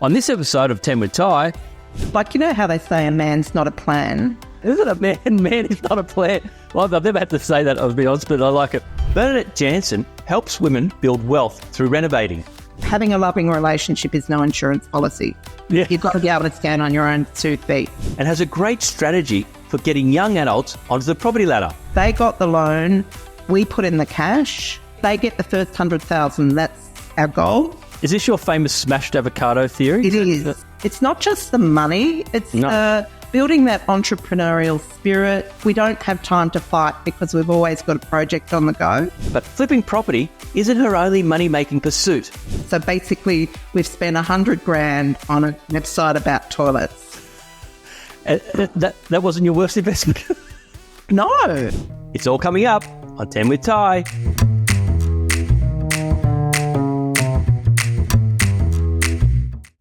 On this episode of 10 with Ty... Like, you know how they say a man's not a plan? Isn't a man? Man is not a plan. Well, I've never had to say that, I'll be honest, but I like it. Bernadette Janson helps women build wealth through renovating. Having a loving relationship is no insurance policy. Yeah. You've got to be able to stand on your own 2 feet. And has a great strategy for getting young adults onto the property ladder. They got the loan, we put in the cash, they get the first 100,000. That's our goal. Is this your famous smashed avocado theory? It is. It's not just the money, it's building that entrepreneurial spirit. We don't have time to fight because we've always got a project on the go. But flipping property isn't her only money-making pursuit. So basically, we've spent $100,000 on a website about toilets. That wasn't your worst investment? No. It's all coming up on 10 with Ty.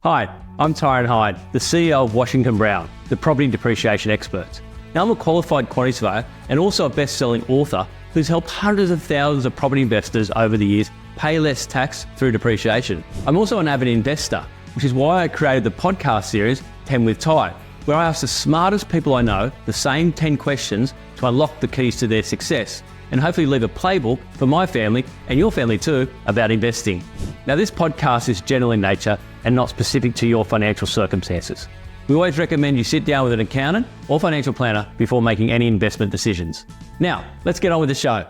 Hi, I'm Tyron Hyde, the CEO of Washington Brown, the property depreciation expert. Now, I'm a qualified quantity surveyor and also a best-selling author who's helped hundreds of thousands of property investors over the years pay less tax through depreciation. I'm also an avid investor, which is why I created the podcast series 10 with Ty, where I ask the smartest people I know the same 10 questions to unlock the keys to their success and hopefully leave a playbook for my family and your family too about investing. Now, this podcast is general in nature and not specific to your financial circumstances. We always recommend you sit down with an accountant or financial planner before making any investment decisions. Now, let's get on with the show.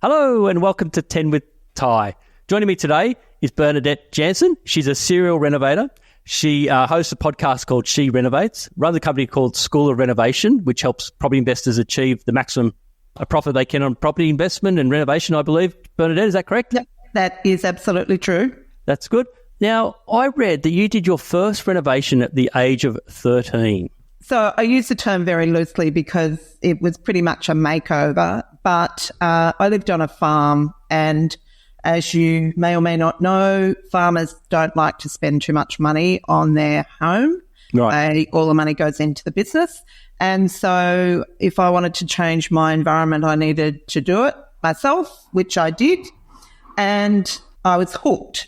Hello and welcome to 10 with Ty. Joining me today is Bernadette Janson. She's a serial renovator. She hosts a podcast called She Renovates, runs a company called School of Renovation, which helps property investors achieve the maximum profit they can on property investment and renovation, I believe. Bernadette, is that correct? Yep, that is absolutely true. That's good. Now, I read that you did your first renovation at the age of 13. So I use the term very loosely because it was pretty much a makeover, but I lived on a farm, and as you may or may not know, farmers don't like to spend too much money on their home. Right. All the money goes into the business. And so if I wanted to change my environment, I needed to do it myself, which I did. And I was hooked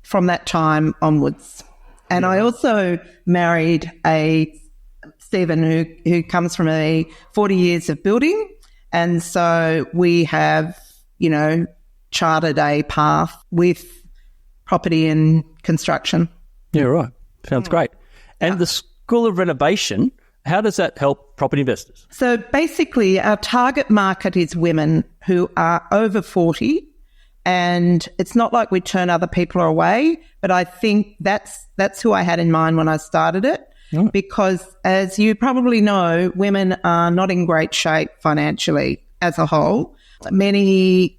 from that time onwards. And I also married Stephen, who comes from 40 years of building. And so we have, charted a path with property and construction. Yeah, right. Sounds great. And the School of Renovation, how does that help property investors? So basically, our target market is women who are over 40, and it's not like we turn other people away, but I think that's who I had in mind when I started it. Because as you probably know, women are not in great shape financially as a whole. Many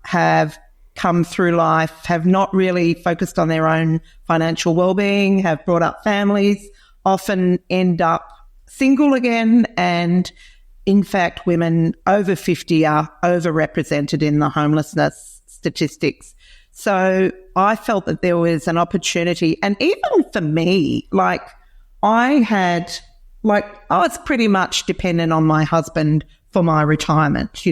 have come through life, have not really focused on their own financial well-being, have brought up families, often end up single again. And in fact, women over 50 are overrepresented in the homelessness statistics. So I felt that there was an opportunity. And even for me, I was pretty much dependent on my husband for my retirement,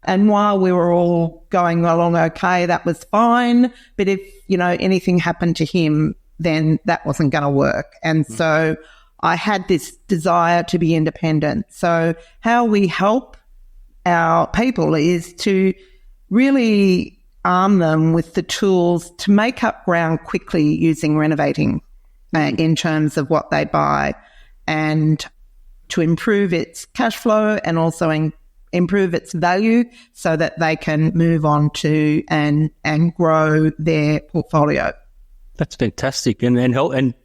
and while we were all going along okay, that was fine. But if, anything happened to him, then that wasn't going to work. And so I had this desire to be independent. So how we help our people is to really arm them with the tools to make up ground quickly using renovating in terms of what they buy, and to improve its cash flow and also improve its value so that they can move on to and grow their portfolio. That's fantastic, and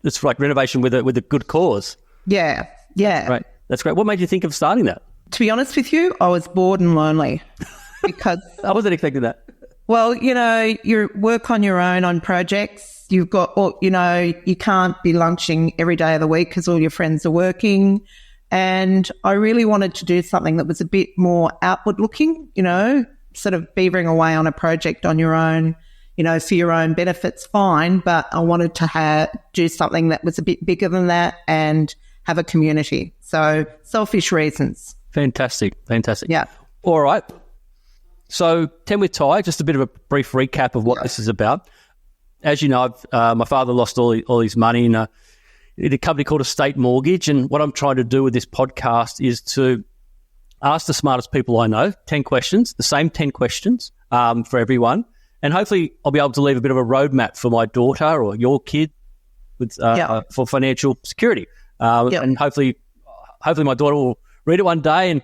it's like renovation with a good cause. Yeah. Right, that's great. What made you think of starting that? To be honest with you, I was bored and lonely because I wasn't expecting that. Well, you work on your own on projects. You've got, you can't be lunching every day of the week because all your friends are working. And I really wanted to do something that was a bit more outward looking, sort of beavering away on a project on your own, for your own benefits, fine. But I wanted to do something that was a bit bigger than that and have a community. So selfish reasons. Fantastic. Yeah. All right. So 10 with Ty, just a bit of a brief recap of what this is about. As you know, my father lost all his money in a company called Estate Mortgage, and what I'm trying to do with this podcast is to ask the smartest people I know 10 questions, the same 10 questions for everyone, and hopefully I'll be able to leave a bit of a roadmap for my daughter or your kid for financial security. And hopefully my daughter will read it one day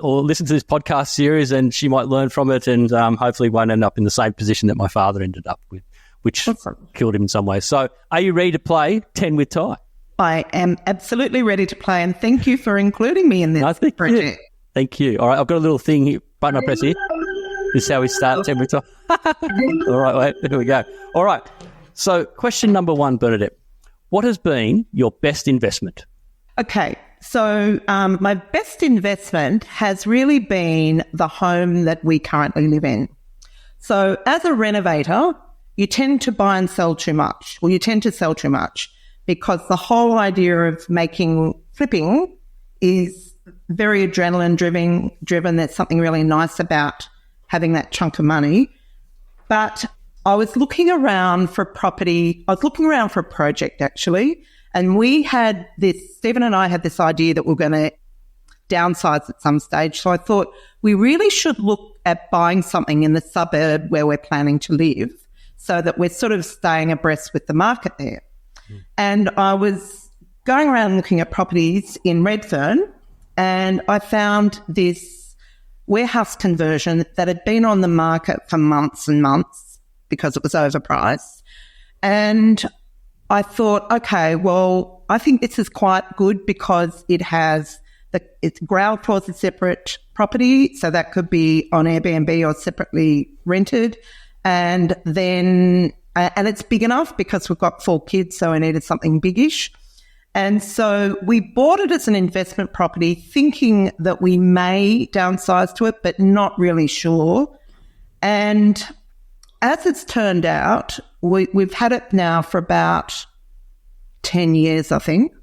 or listen to this podcast series, and she might learn from it, and hopefully won't end up in the same position that my father ended up with, which killed him in some ways. So are you ready to play 10 with Ty? I am absolutely ready to play, and thank you for including me in this project. Thank you. All right, I've got a little thing here, button I press here. This is how we start 10 with Ty. All right, wait, here we go. All right, so question number 1, Bernadette. What has been your best investment? Okay, so my best investment has really been the home that we currently live in. So as a renovator, you tend to buy and sell too much. Well, you tend to sell too much because the whole idea of flipping is very adrenaline driven. There's something really nice about having that chunk of money. But I was looking around for property. I was looking around for a project actually. And Stephen and I had this idea that we're going to downsize at some stage. So I thought we really should look at buying something in the suburb where we're planning to live so that we're sort of staying abreast with the market there. And I was going around looking at properties in Redfern, and I found this warehouse conversion that had been on the market for months and months because it was overpriced. And I thought, okay, well, I think this is quite good because it's ground floor is a separate property, so that could be on Airbnb or separately rented. And then, and it's big enough because we've got 4 kids, so I needed something biggish. And so we bought it as an investment property thinking that we may downsize to it, but not really sure. And as it's turned out, we've had it now for about 10 years, I think.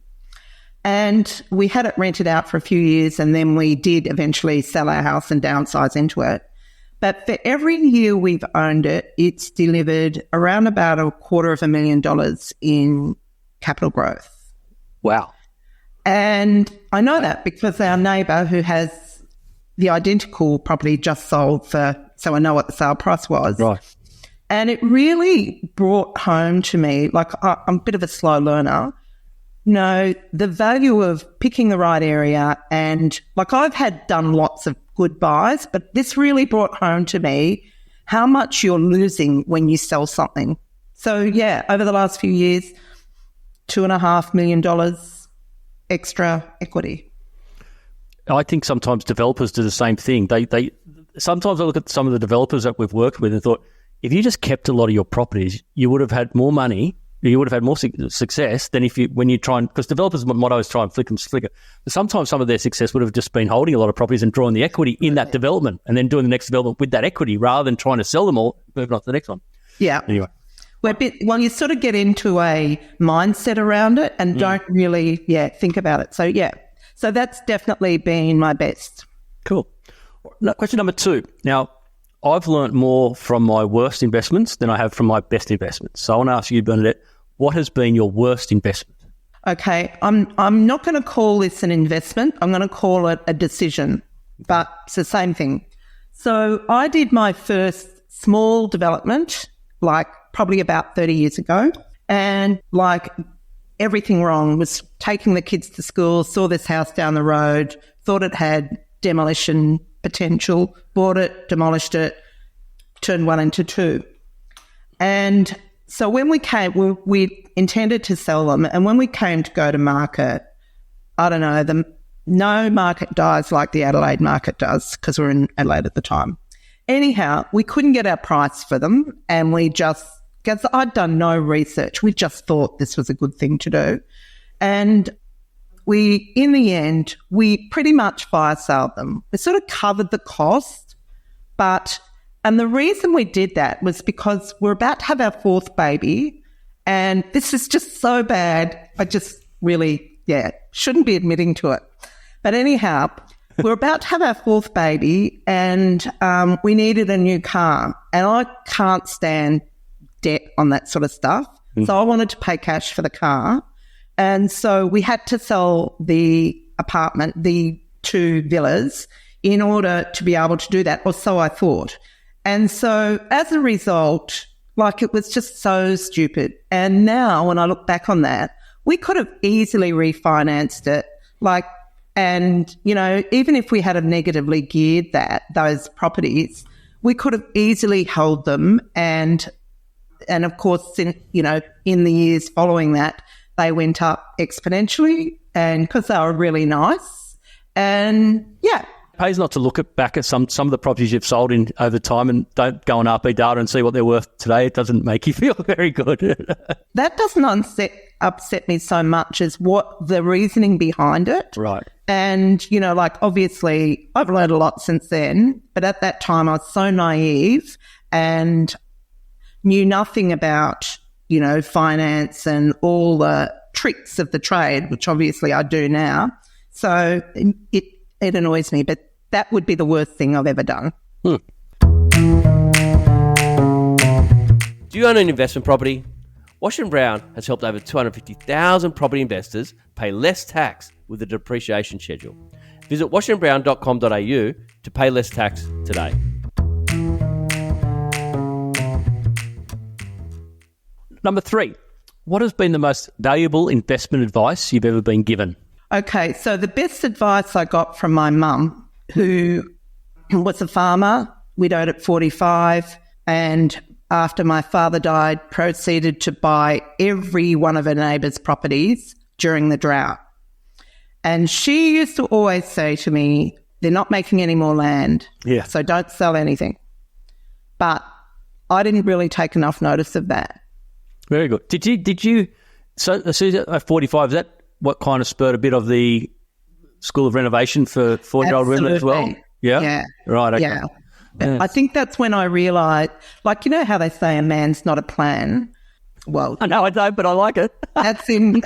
And we had it rented out for a few years, and then we did eventually sell our house and downsize into it. But for every year we've owned it, it's delivered around about $250,000 in capital growth. Wow. And I know that because our neighbour who has the identical property just sold so I know what the sale price was. Right. And it really brought home to me, like I'm a bit of a slow learner, the value of picking the right area. And like I've done lots of good buys, but this really brought home to me how much you're losing when you sell something. So yeah, over the last few years, $2.5 million extra equity. I think sometimes developers do the same thing. They sometimes I look at some of the developers that we've worked with and thought, if you just kept a lot of your properties, you would have had more money, you would have had more success than when you try and, because developers' motto is try and flick and flicker. But sometimes some of their success would have just been holding a lot of properties and drawing the equity in that development and then doing the next development with that equity rather than trying to sell them all, moving on to the next one. Yeah. Anyway. Well, you sort of get into a mindset around it and don't really, think about it. So that's definitely been my best. Cool. Now, question number 2. Now, I've learnt more from my worst investments than I have from my best investments. So I want to ask you, Bernadette, what has been your worst investment? Okay, I'm not going to call this an investment. I'm going to call it a decision, but it's the same thing. So I did my first small development, like probably about 30 years ago, and like everything wrong, was taking the kids to school, saw this house down the road, thought it had demolition potential, bought it, demolished it, turned 1 into 2. And so when we came, we intended to sell them, and when we came to go to market, I don't know, no market dies like the Adelaide market does because we're in Adelaide at the time. Anyhow, we couldn't get our price for them, and because I'd done no research, we just thought this was a good thing to do. And in the end, we pretty much fire saled them. We sort of covered the cost, and the reason we did that was because we're about to have our 4th baby, and this is just so bad. I just really, shouldn't be admitting to it. But anyhow, we're about to have our fourth baby, and we needed a new car. And I can't stand debt on that sort of stuff. So I wanted to pay cash for the car. And so we had to sell the apartment, the 2 villas, in order to be able to do that, or so I thought. And so as a result, like, it was just so stupid. And now when I look back on that, we could have easily refinanced it. Like, and, you know, even if we had have negatively geared those properties, we could have easily held them. And of course, in the years following that, they went up exponentially, and because they were really nice. And yeah. It pays not to look back at some of the properties you've sold in over time and don't go on RP data and see what they're worth today. It doesn't make you feel very good. That doesn't upset me so much as what the reasoning behind it. Right. And, you know, like, obviously I've learned a lot since then, but at that time I was so naive and knew nothing about, you know, finance and all the tricks of the trade, which obviously I do now. So it annoys me, but that would be the worst thing I've ever done. Do you own an investment property? Washington Brown has helped over 250,000 property investors pay less tax with the depreciation schedule. Visit washingtonbrown.com.au to pay less tax today. Number 3, what has been the most valuable investment advice you've ever been given? Okay, so the best advice I got from my mum, who was a farmer, widowed at 45, and after my father died, proceeded to buy every one of her neighbours' properties during the drought. And she used to always say to me, they're not making any more land, so don't sell anything. But I didn't really take enough notice of that. Very good. Did you, so Susan, at 45, is that what kind of spurred a bit of the School of Renovation for 40-year-old women as well? Yeah? Yeah. Right, okay. Yeah. Yes. I think that's when I realised, like, you know how they say a man's not a plan? Well, I know I don't, but I like it. that's in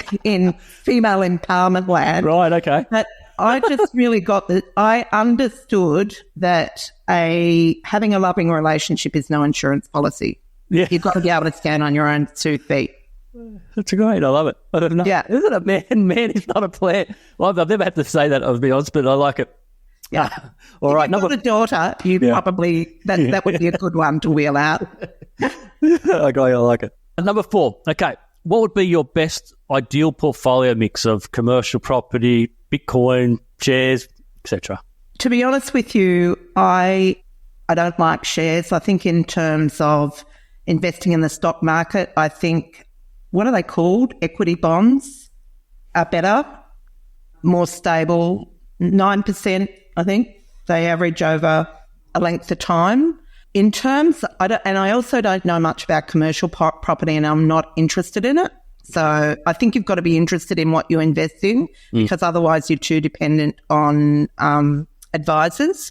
female empowerment land. Right, okay. But I just really got that. I understood that having a loving relationship is no insurance policy. Yeah. You've got to be able to stand on your own 2 feet. That's great. I love it. I don't know. Yeah. Isn't it, man is not a plan? Well, I've never had to say that, I'll be honest, but I like it. Yeah. All right. If you've got a daughter, you probably, that would be a good one to wheel out. Okay, I like it. Number 4. Okay. What would be your best ideal portfolio mix of commercial property, Bitcoin, shares, etc.? To be honest with you, I don't like shares. I think in terms of investing in the stock market, I think, what are they called? Equity bonds are better, more stable, 9%, I think. They average over a length of time. In terms, I also don't know much about commercial property, and I'm not interested in it. So I think you've got to be interested in what you invest in, because otherwise you're too dependent on advisors.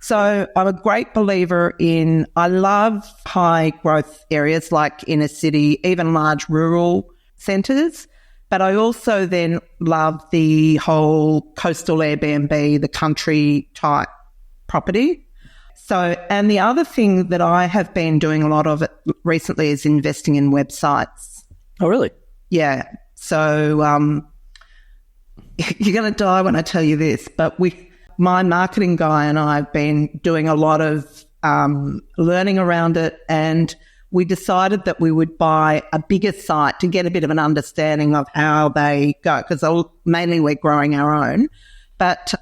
So I'm a great believer I love high growth areas like inner city, even large rural centres. But I also then love the whole coastal Airbnb, the country type property. So, and the other thing that I have been doing a lot of recently is investing in websites. Oh, really? Yeah. So you're going to die when I tell you this, but my marketing guy and I have been doing a lot of learning around it, and we decided that we would buy a bigger site to get a bit of an understanding of how they go, because mainly we're growing our own. But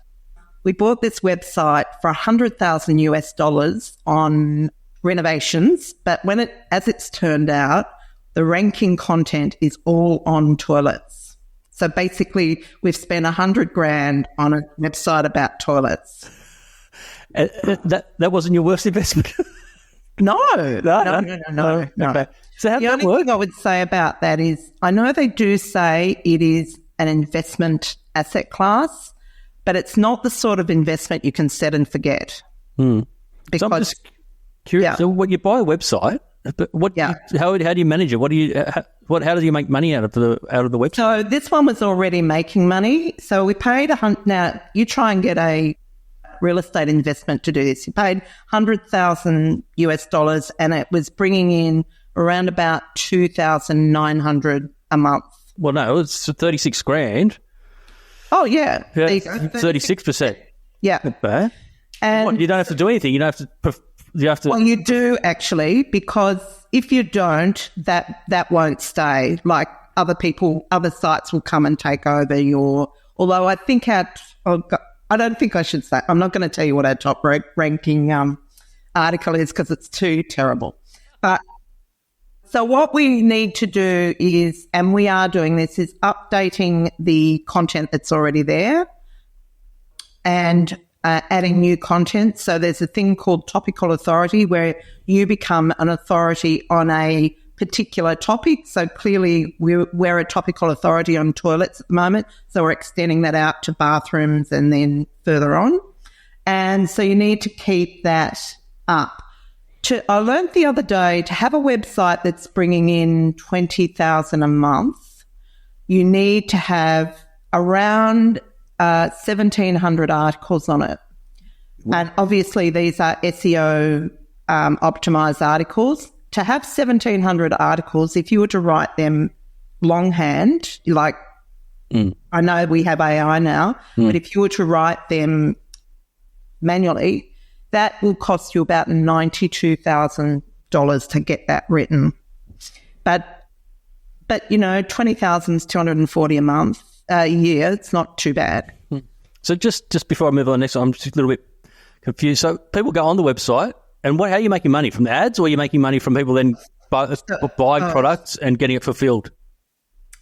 we bought this website for $100,000 on renovations, but as it's turned out, the ranking content is all on toilets. So basically, we've spent $100,000 on a website about toilets. That wasn't your worst investment. No. Okay. So how the only thing I would say about that is, I know they do say it is an investment asset class, but it's not the sort of investment you can set and forget. Because, so I'm just curious. Yeah. So what you buy a website, but how do you manage it? How do you make money out of the website? So this one was already making money. So we paid now you try and get a real estate investment to do this. You paid $100,000 and it was bringing in around about $2,900 a month. Well, no, it's 36 grand. Oh, yeah. Yeah, There you go. 36%. Yeah. Not bad. And What, you don't have to do anything. You don't have to. You have to. well, you do actually, because if you don't, that won't stay. Like other sites will come and take over your. Although I think I don't think I should say. I'm not going to tell you what our top ranking article is because it's too terrible. But so what we need to do is, and we are doing this, is updating the content that's already there and adding new content. So there's a thing called topical authority where you become an authority on a particular topic. So clearly we're a topical authority on toilets at the moment. So we're extending that out to bathrooms and then further on. And so you need to keep that up. I learned the other day, to have a website that's bringing in $20,000 a month, you need to have around 1,700 articles on it. And obviously these are SEO optimized articles. To have 1,700 articles, if you were to write them longhand, like I know we have AI now, but if you were to write them manually, that will cost you about $92,000 to get that written. But you know, $20,000 is $240 a month, a year. It's not too bad. So just before I move on next, I'm just a little bit confused. So people go on the website, and how are you making money? From the ads, or are you making money from people then buying products and getting it fulfilled?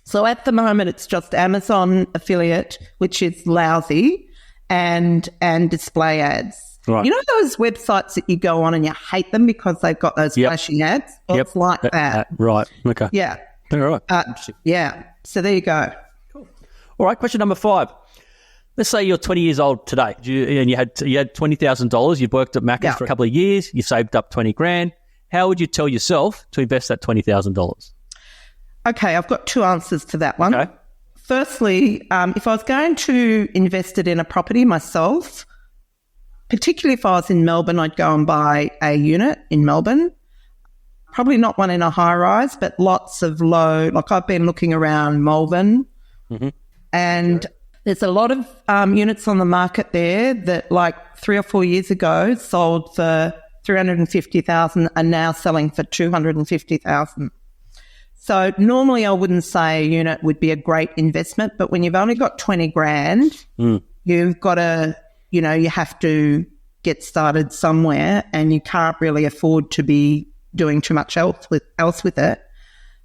So at the moment, it's just Amazon affiliate, which is lousy, and display ads. Right. You know those websites that you go on and you hate them because they've got those flashing ads? Well, it's like that. Right. Okay. Yeah. All right. Yeah. So there you go. Cool. All right. Question number 5. Let's say you're 20 years old today, and you had $20,000. You've worked at Macca's for a couple of years. You saved up 20 grand. How would you tell yourself to invest that $20,000? Okay, I've got 2 answers to that one. Okay. Firstly, if I was going to invest it in a property myself, particularly if I was in Melbourne, I'd go and buy a unit in Melbourne. Probably not one in a high rise, but lots of low. Like I've been looking around Melbourne, and there's a lot of units on the market there that, like 3 or 4 years ago, sold for $350,000 and now selling for $250,000. So normally I wouldn't say a unit would be a great investment, but when you've only got 20 grand, you've got to, you know, you have to get started somewhere, and you can't really afford to be doing too much else with it.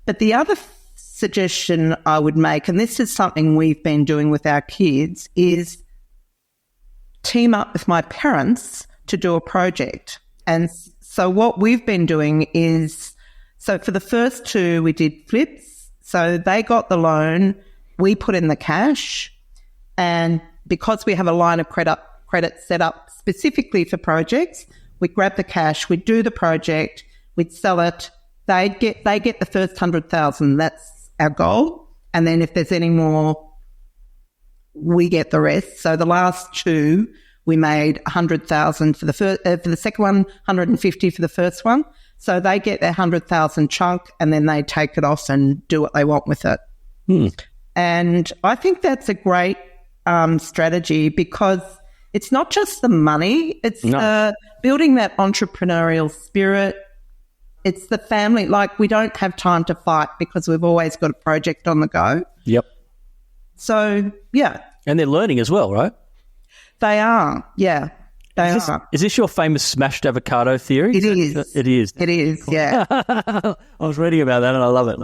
But the other suggestion I would make, and this is something we've been doing with our kids, is team up with my parents to do a project. And so what we've been doing is, so for the first 2, we did flips. So they got the loan, we put in the cash, and because we have a line of credit set up specifically for projects, we grab the cash, we do the project, we'd sell it. They get the first 100,000. That's our goal. And then if there's any more, we get the rest. So the last 2, we made 100,000 for the second one, 150 for the first one. So they get their 100,000 chunk, and then they take it off and do what they want with it. And I think that's a great strategy, because it's not just the money, it's building that entrepreneurial spirit. It's the family. Like, we don't have time to fight because we've always got a project on the go. Yep. So, yeah. And they're learning as well, right? They are, yeah. Is this your famous smashed avocado theory? It is. It is. It is, yeah. I was reading about that and I love it.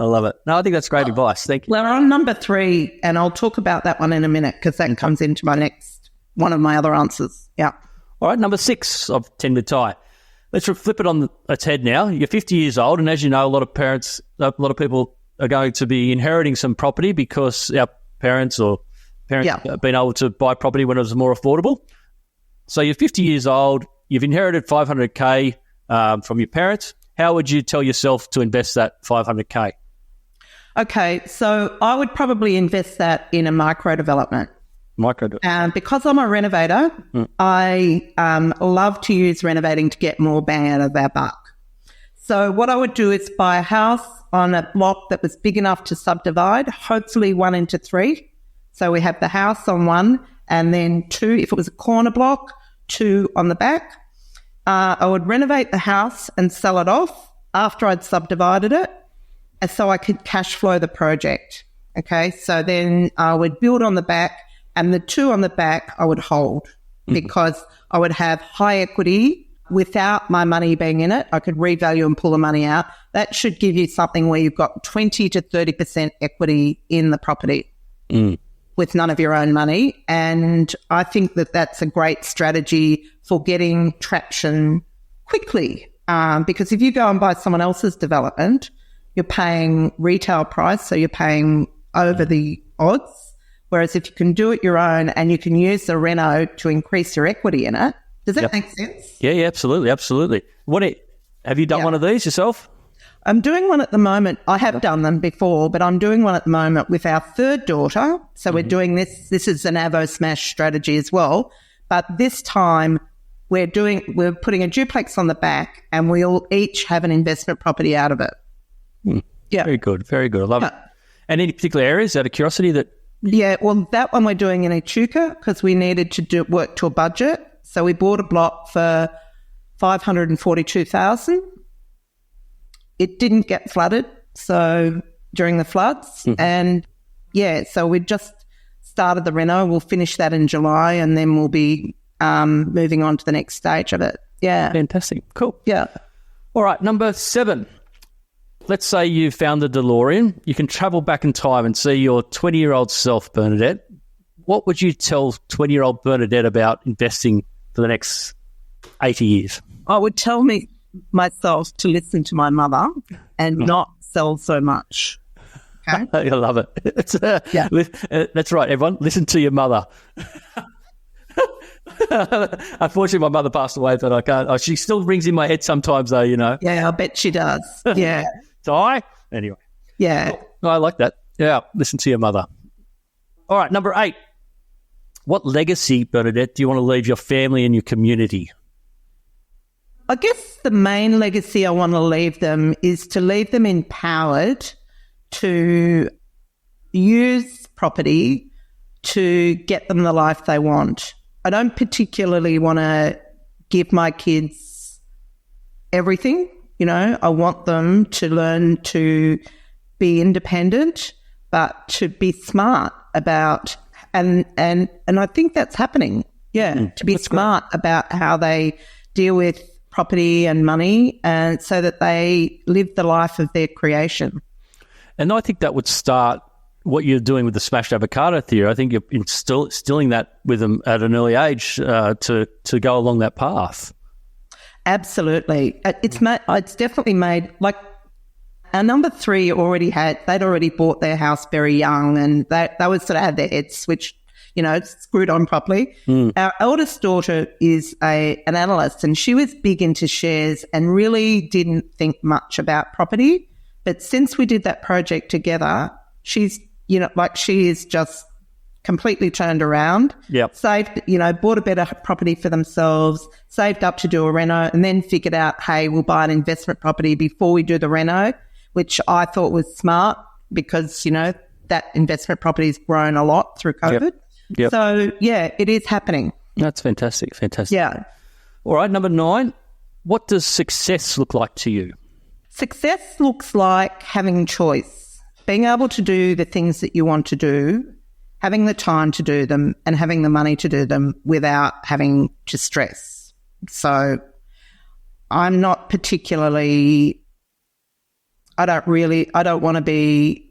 No, I think that's great advice. Thank you. Well, on number 3, and I'll talk about that one in a minute because that comes into my next one of my other answers. Yeah. All right, number 6 of 10 with Ty. Let's flip it on its head now. You're 50 years old, and as you know, a lot of people are going to be inheriting some property because our parents have been able to buy property when it was more affordable. So you're 50 years old, you've inherited $500K from your parents. How would you tell yourself to invest that $500K? Okay, so I would probably invest that in a micro development. Because I'm a renovator, I love to use renovating to get more bang out of our buck. So what I would do is buy a house on a block that was big enough to subdivide, hopefully 1 into 3. So we have the house on one and then 2, if it was a corner block, 2 on the back. I would renovate the house and sell it off after I'd subdivided it, and so I could cash flow the project. Okay, so then I would build on the back, and the 2 on the back I would hold because I would have high equity without my money being in it. I could revalue and pull the money out. That should give you something where you've got 20 to 30% equity in the property with none of your own money. And I think that that's a great strategy for getting traction quickly. Because if you go and buy someone else's development, you're paying retail price, so you're paying over the odds. Whereas if you can do it your own and you can use the reno to increase your equity in it, does that make sense? Yeah, absolutely. Have you done one of these yourself? I'm doing one at the moment. I have done them before, but I'm doing one at the moment with our third daughter. So we're doing this. This is an Avo Smash strategy as well. But this time we're putting a duplex on the back and we'll each have an investment property out of it. Yeah. Very good. Very good. I love it. And any particular areas out of curiosity that? Yeah, well, that one we're doing in Echuca because we needed to work to a budget. So we bought a block for $542,000. It didn't get flooded, so during the floods. And, so we just started the reno. We'll finish that in July and then we'll be moving on to the next stage of it. Yeah. Fantastic. Cool. Yeah. All right, number 7. Let's say you found the DeLorean. You can travel back in time and see your 20-year-old self, Bernadette. What would you tell 20-year-old Bernadette about investing for the next 80 years? I would tell myself to listen to my mother and not sell so much. Okay? I love it. That's right, everyone. Listen to your mother. Unfortunately, my mother passed away, but I can't. She still rings in my head sometimes, though, you know. Yeah, I bet she does. Yeah. Anyway. Yeah. Oh, I like that. Yeah, listen to your mother. All right, number 8. What legacy, Bernadette, do you want to leave your family and your community? I guess the main legacy I want to leave them is to leave them empowered to use property to get them the life they want. I don't particularly want to give my kids everything, you know. I want them to learn to be independent, but to be smart about, and I think that's happening. Yeah, to be smart about how they deal with property and money, and so that they live the life of their creation. And I think that would start what you're doing with the smashed avocado theory. I think you're instilling that with them at an early age to go along that path. Absolutely. It's definitely made, like, our number 3 they'd already bought their house very young, and they would sort of have their heads switched, you know, screwed on properly. Our eldest daughter is an analyst, and she was big into shares and really didn't think much about property. But since we did that project together, she's, you know, like, she is just completely turned around. Yep. Saved, you know, bought a better property for themselves, saved up to do a reno, and then figured out, hey, we'll buy an investment property before we do the reno, which I thought was smart because, you know, that investment property's grown a lot through COVID. Yep. So, yeah, it is happening. That's fantastic. Fantastic. Yeah. All right, number 9. What does success look like to you? Success looks like having choice, being able to do the things that you want to do, having the time to do them, and having the money to do them without having to stress. So I'm not particularly, I don't want to be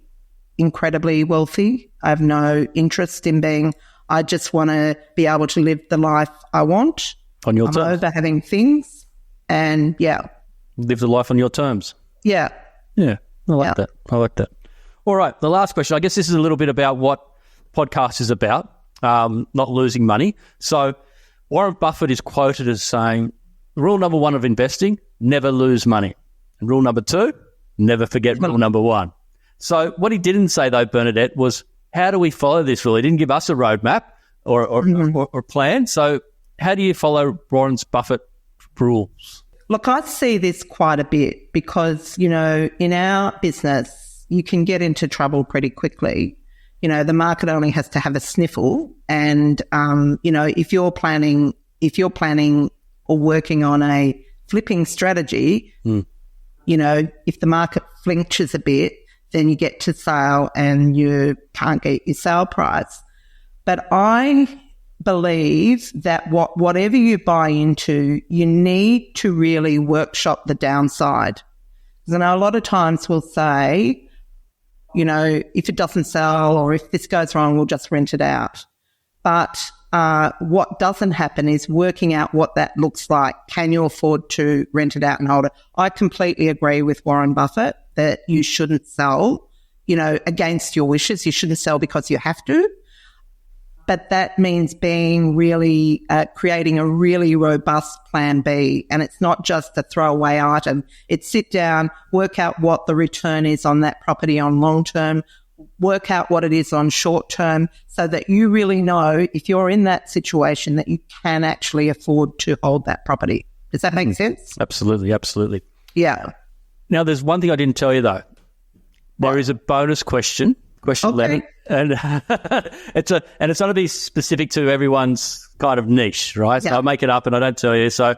incredibly wealthy. I have no interest in being, I just want to be able to live the life I want. On your I'm terms. over having things, and Live the life on your terms. Yeah. Yeah, I like that. I like that. All right, the last question. I guess this is a little bit about what podcast is about, not losing money. So Warren Buffett is quoted as saying, rule number 1 of investing, never lose money. And rule number 2, never forget rule number 1. So what he didn't say, though, Bernadette, was how do we follow this rule? He didn't give us a roadmap. or plan. So how do you follow Warren Buffett rules? Look, I see this quite a bit because, in our business, you can get into trouble pretty quickly. The market only has to have a sniffle. And, if you're planning or working on a flipping strategy, if the market flinches a bit, then you get to sale and you can't get your sale price. But I believe that whatever you buy into, you need to really workshop the downside. Because I know a lot of times we'll say, if it doesn't sell or if this goes wrong, we'll just rent it out. But what doesn't happen is working out what that looks like. Can you afford to rent it out and hold it? I completely agree with Warren Buffett that you shouldn't sell, against your wishes. You shouldn't sell because you have to. But that means being really, creating a really robust plan B. And it's not just a throwaway item. It's sit down, work out what the return is on that property on long term, work out what it is on short term, so that you really know if you're in that situation that you can actually afford to hold that property. Does that make sense? Absolutely, absolutely. Yeah. Now, there's one thing I didn't tell you, though. There is a bonus question 11, and it's going to be specific to everyone's kind of niche, right? So I make it up and I don't tell you. So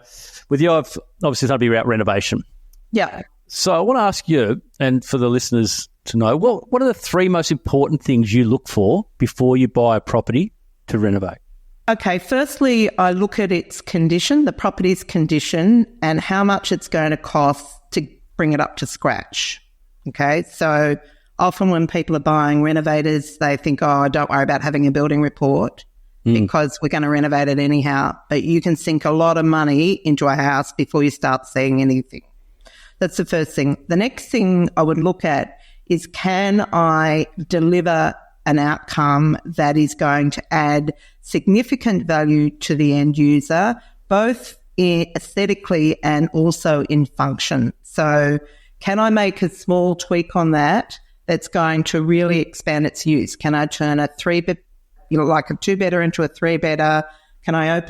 with you, obviously it's going to be about renovation. Yeah. So I want to ask you, and for the listeners to know, what are the 3 most important things you look for before you buy a property to renovate? Okay, firstly, I look at its condition, the property's condition, and how much it's going to cost to bring it up to scratch. Okay, so often when people are buying renovators, they think, don't worry about having a building report because we're going to renovate it anyhow. But you can sink a lot of money into a house before you start seeing anything. That's the first thing. The next thing I would look at is, can I deliver an outcome that is going to add significant value to the end user, both aesthetically and also in function? So can I make a small tweak on that that's going to really expand its use? Can I turn a 3-bed, like a 2-bedder into a 3-bedder? Can I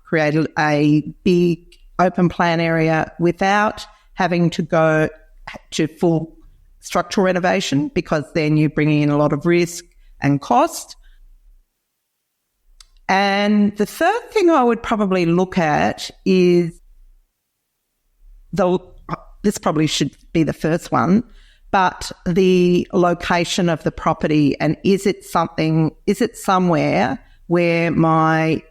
create a big open plan area without having to go to full structural renovation, because then you're bringing in a lot of risk and cost? And the third thing I would probably look at is this probably should be the first one, but the location of the property, and is it somewhere where my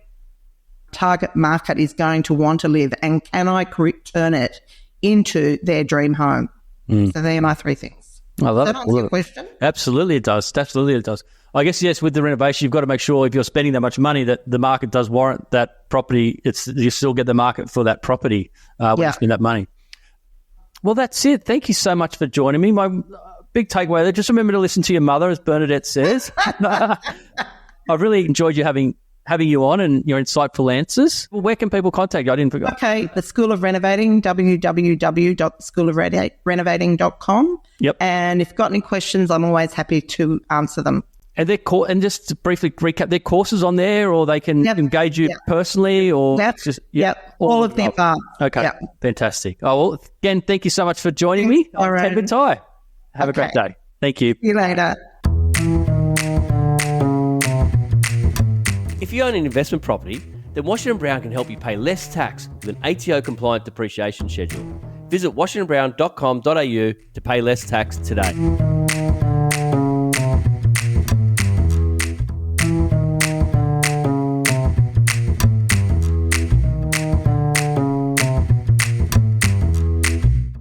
target market is going to want to live, and can I turn it into their dream home? So they're my 3 things. I love it. Does that answer your question? Absolutely it does. Absolutely it does. I guess, yes, with the renovation, you've got to make sure if you're spending that much money that the market does warrant that property. You still get the market for that property when you spend that money. Well, that's it. Thank you so much for joining me. My big takeaway there, just remember to listen to your mother, as Bernadette says. I've really enjoyed having you on and your insightful answers. Well, where can people contact you? I didn't forget. Okay, the School of Renovating, www.schoolofrenovating.com. Yep. And if you've got any questions, I'm always happy to answer them. And and just to briefly recap, their courses on there, or they can engage you personally, or all of the above. Okay, fantastic. Oh, well, again, thank you so much for joining me. All right. Ted Ty. Have a great day. Thank you. See you later. If you own an investment property, then Washington Brown can help you pay less tax with an ATO-compliant depreciation schedule. Visit washingtonbrown.com.au to pay less tax today.